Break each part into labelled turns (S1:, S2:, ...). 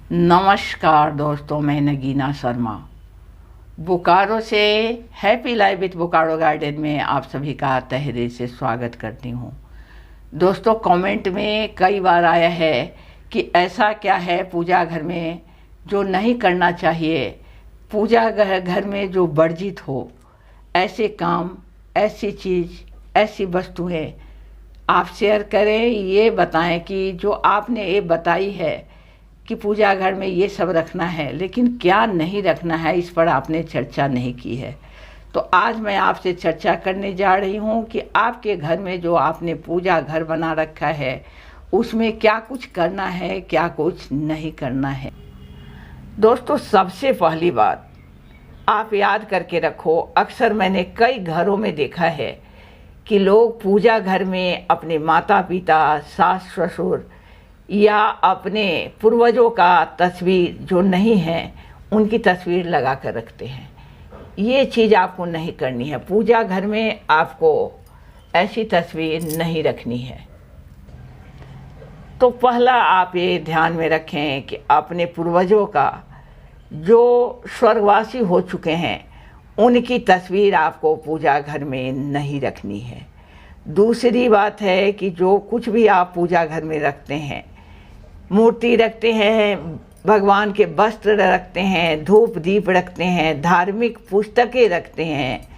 S1: नमस्कार दोस्तों, मैं नगीना शर्मा बोकारो से happy life with Bokaro garden में आप सभी का तहे दिल से स्वागत करती हूँ। दोस्तों, कमेंट में कई बार आया है कि ऐसा क्या है पूजा घर में जो नहीं करना चाहिए, पूजा घर में जो वर्जित हो, ऐसे काम, ऐसी चीज़, ऐसी वस्तुएं आप शेयर करें, ये बताएं कि जो आपने ये बताई है कि पूजा घर में ये सब रखना है, लेकिन क्या नहीं रखना है, इस पर आपने चर्चा नहीं की है। तो आज मैं आपसे चर्चा करने जा रही हूँ कि आपके घर में जो आपने पूजा घर बना रखा है उसमें क्या कुछ करना है, क्या कुछ नहीं करना है। दोस्तों, सबसे पहली बात आप याद करके रखो, अक्सर मैंने कई घरों में देखा है कि लोग पूजा घर में अपने माता पिता, सास ससुर या अपने पूर्वजों का तस्वीर जो नहीं है उनकी तस्वीर लगा कर रखते हैं। ये चीज़ आपको नहीं करनी है। पूजा घर में आपको ऐसी तस्वीर नहीं रखनी है। तो पहला आप ये ध्यान में रखें कि अपने पूर्वजों का, जो स्वर्गवासी हो चुके हैं, उनकी तस्वीर आपको पूजा घर में नहीं रखनी है। दूसरी बात है कि जो कुछ भी आप पूजा घर में रखते हैं, मूर्ति रखते हैं, भगवान के वस्त्र रखते हैं, धूप दीप रखते हैं, धार्मिक पुस्तकें रखते हैं,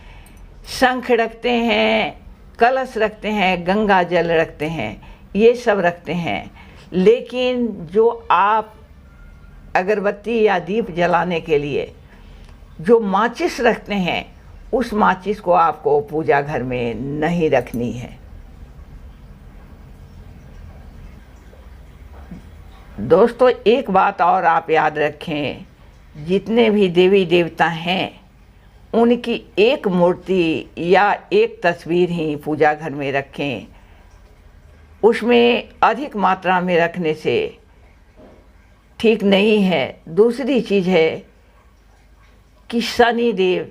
S1: शंख रखते हैं, कलश रखते हैं, गंगा जल रखते हैं, ये सब रखते हैं। लेकिन जो आप अगरबत्ती या दीप जलाने के लिए जो माचिस रखते हैं, उस माचिस को आपको पूजा घर में नहीं रखनी है। दोस्तों, एक बात और आप याद रखें, जितने भी देवी देवता हैं उनकी एक मूर्ति या एक तस्वीर ही पूजा घर में रखें। उसमें अधिक मात्रा में रखने से ठीक नहीं है। दूसरी चीज़ है कि शनि देव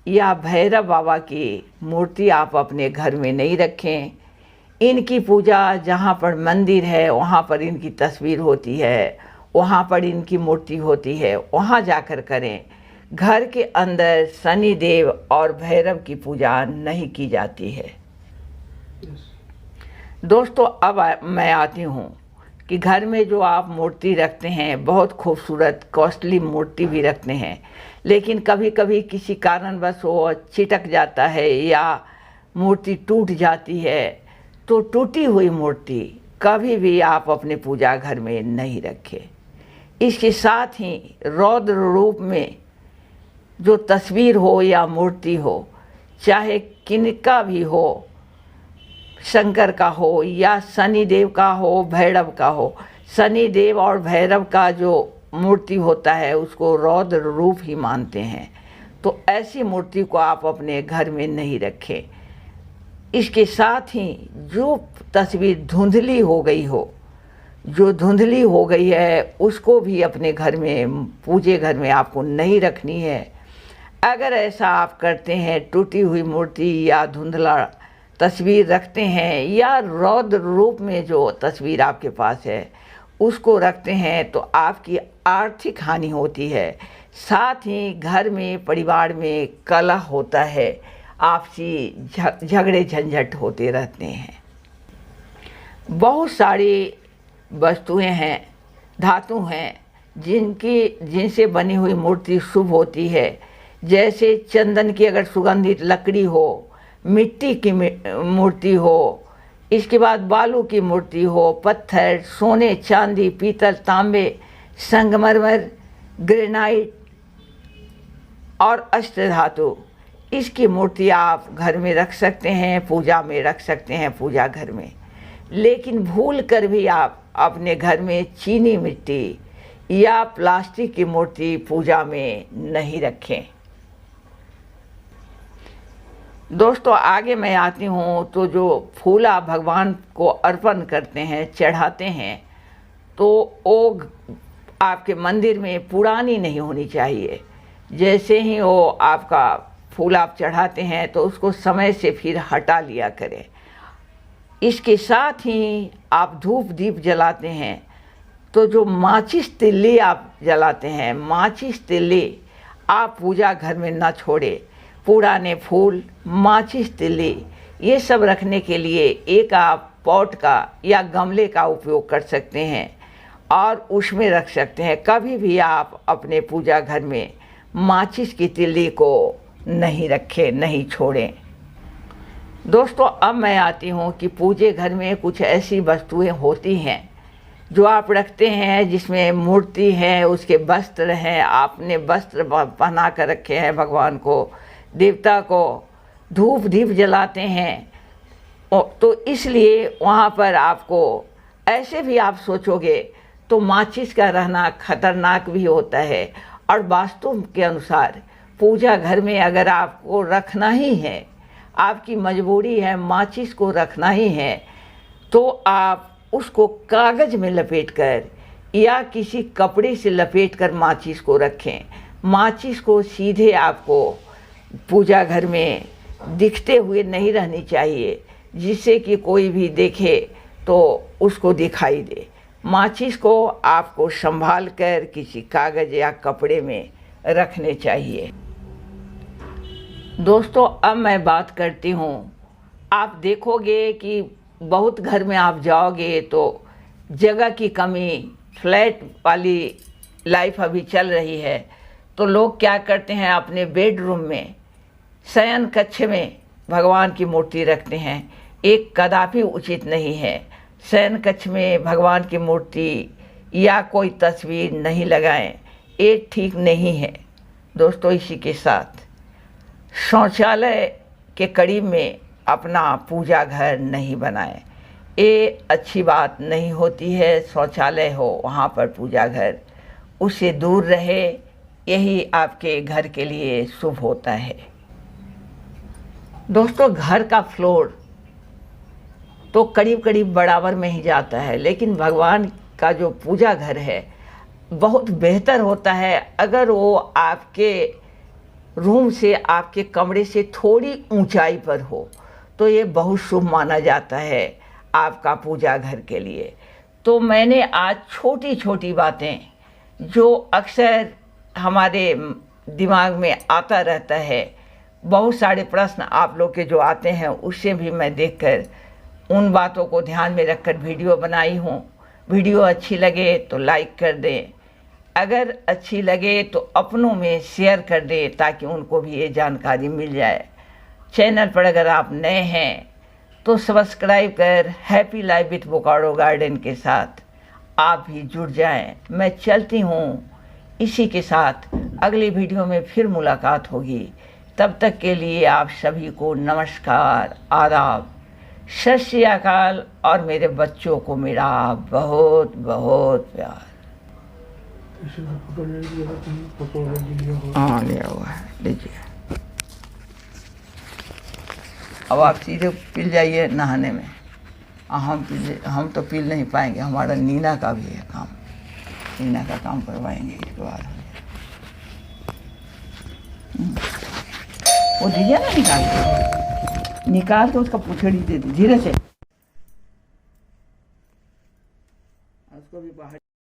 S1: या भैरव बाबा की मूर्ति आप अपने घर में नहीं रखें। इनकी पूजा जहाँ पर मंदिर है वहाँ पर इनकी तस्वीर होती है, वहाँ पर इनकी मूर्ति होती है, वहाँ जाकर करें। घर के अंदर शनि देव और भैरव की पूजा नहीं की जाती है। दोस्तों, अब मैं आती हूँ कि घर में जो आप मूर्ति रखते हैं, बहुत खूबसूरत कॉस्टली मूर्ति भी रखते हैं, लेकिन कभी कभी किसी कारणवश वो चिटक जाता है या मूर्ति टूट जाती है, तो टूटी हुई मूर्ति कभी भी आप अपने पूजा घर में नहीं रखें। इसके साथ ही रौद्र रूप में जो तस्वीर हो या मूर्ति हो, चाहे किनका भी हो, शंकर का हो या शनि देव का हो, भैरव का हो, शनि देव और भैरव का जो मूर्ति होता है उसको रौद्र रूप ही मानते हैं, तो ऐसी मूर्ति को आप अपने घर में नहीं रखें। इसके साथ ही जो तस्वीर धुंधली हो गई हो, जो धुंधली हो गई है, उसको भी अपने घर में, पूजे घर में आपको नहीं रखनी है। अगर ऐसा आप करते हैं, टूटी हुई मूर्ति या धुंधला तस्वीर रखते हैं या रौद्र रूप में जो तस्वीर आपके पास है उसको रखते हैं, तो आपकी आर्थिक हानि होती है। साथ ही घर में, परिवार में कलह होता है, आपसी झगड़े झंझट होते रहते हैं। बहुत सारी वस्तुएं हैं, धातु हैं, जिनसे बनी हुई मूर्ति शुभ होती है। जैसे चंदन की अगर सुगंधित लकड़ी हो, मिट्टी की मूर्ति हो, इसके बाद बालू की मूर्ति हो, पत्थर, सोने, चांदी, पीतल, तांबे, संगमरमर, ग्रेनाइट और अष्ट धातु, इसकी मूर्ति आप घर में रख सकते हैं, पूजा में रख सकते हैं, पूजा घर में। लेकिन भूल कर भी आप अपने घर में चीनी मिट्टी या प्लास्टिक की मूर्ति पूजा में नहीं रखें। दोस्तों, आगे मैं आती हूँ, तो जो फूल आप भगवान को अर्पण करते हैं, चढ़ाते हैं, तो वो आपके मंदिर में पुरानी नहीं होनी चाहिए। जैसे ही वो आपका फूल आप चढ़ाते हैं तो उसको समय से फिर हटा लिया करें। इसके साथ ही आप धूप दीप जलाते हैं तो जो माचिस तिल्ली आप जलाते हैं, माचिस तिल्ली आप पूजा घर में ना छोड़े। पुराने फूल, माचिस तिल्ली ये सब रखने के लिए एक आप पॉट का या गमले का उपयोग कर सकते हैं और उसमें रख सकते हैं। कभी भी आप अपने पूजा घर में माचिस की तिल्ली को नहीं रखें, नहीं छोड़ें। दोस्तों, अब मैं आती हूँ कि पूजे घर में कुछ ऐसी वस्तुएं होती हैं जो आप रखते हैं, जिसमें मूर्ति है, उसके वस्त्र हैं, आपने वस्त्र पहना कर रखे हैं भगवान को, देवता को, धूप दीप जलाते हैं। तो इसलिए वहाँ पर आपको ऐसे भी आप सोचोगे तो माचिस का रहना खतरनाक भी होता है। और वास्तु के अनुसार पूजा घर में अगर आपको रखना ही है, आपकी मजबूरी है, माचिस को रखना ही है, तो आप उसको कागज़ में लपेटकर या किसी कपड़े से लपेटकर माचिस को रखें। माचिस को सीधे आपको पूजा घर में दिखते हुए नहीं रहनी चाहिए, जिससे कि कोई भी देखे तो उसको दिखाई दे। माचिस को आपको संभाल कर किसी कागज़ या कपड़े में रखने चाहिए। दोस्तों, अब मैं बात करती हूँ, आप देखोगे कि बहुत घर में आप जाओगे तो जगह की कमी, फ्लैट वाली लाइफ अभी चल रही है, तो लोग क्या करते हैं, अपने बेडरूम में, शयन कक्ष में भगवान की मूर्ति रखते हैं। एक कदापि उचित नहीं है। शयन कक्ष में भगवान की मूर्ति या कोई तस्वीर नहीं लगाएं, ये ठीक नहीं है। दोस्तों, इसी के साथ शौचालय के करीब में अपना पूजा घर नहीं बनाएं, ये अच्छी बात नहीं होती है। शौचालय हो वहाँ पर पूजा घर, उससे दूर रहे, यही आपके घर के लिए शुभ होता है। दोस्तों, घर का फ्लोर तो करीब करीब बराबर में ही जाता है, लेकिन भगवान का जो पूजा घर है बहुत बेहतर होता है अगर वो आपके रूम से, आपके कमरे से थोड़ी ऊंचाई पर हो, तो ये बहुत शुभ माना जाता है आपका पूजा घर के लिए। तो मैंने आज छोटी छोटी बातें जो अक्सर हमारे दिमाग में आता रहता है, बहुत सारे प्रश्न आप लोग के जो आते हैं, उससे भी मैं देखकर उन बातों को ध्यान में रखकर वीडियो बनाई हूँ। वीडियो अच्छी लगे तो लाइक कर दें, अगर अच्छी लगे तो अपनों में शेयर कर दें, ताकि उनको भी ये जानकारी मिल जाए। चैनल पर अगर आप नए हैं तो सब्सक्राइब कर happy life with Bokaro garden के साथ आप भी जुड़ जाएं। मैं चलती हूँ, इसी के साथ अगली वीडियो में फिर मुलाकात होगी। तब तक के लिए आप सभी को नमस्कार, आदाब, सत श्री अकाल और मेरे बच्चों को मेरा बहुत बहुत प्यार। हाँ, लिया हुआ है, लीजिए। अब आप सीधे पील जाइए नहाने में। हम तो पील नहीं पाएंगे, हमारा नीना का भी है काम, नीना का काम करवाएंगे इसके बाद। वो दीजिए ना, निकाल के उसका पुछड़ी दे दीजिए धीरे से।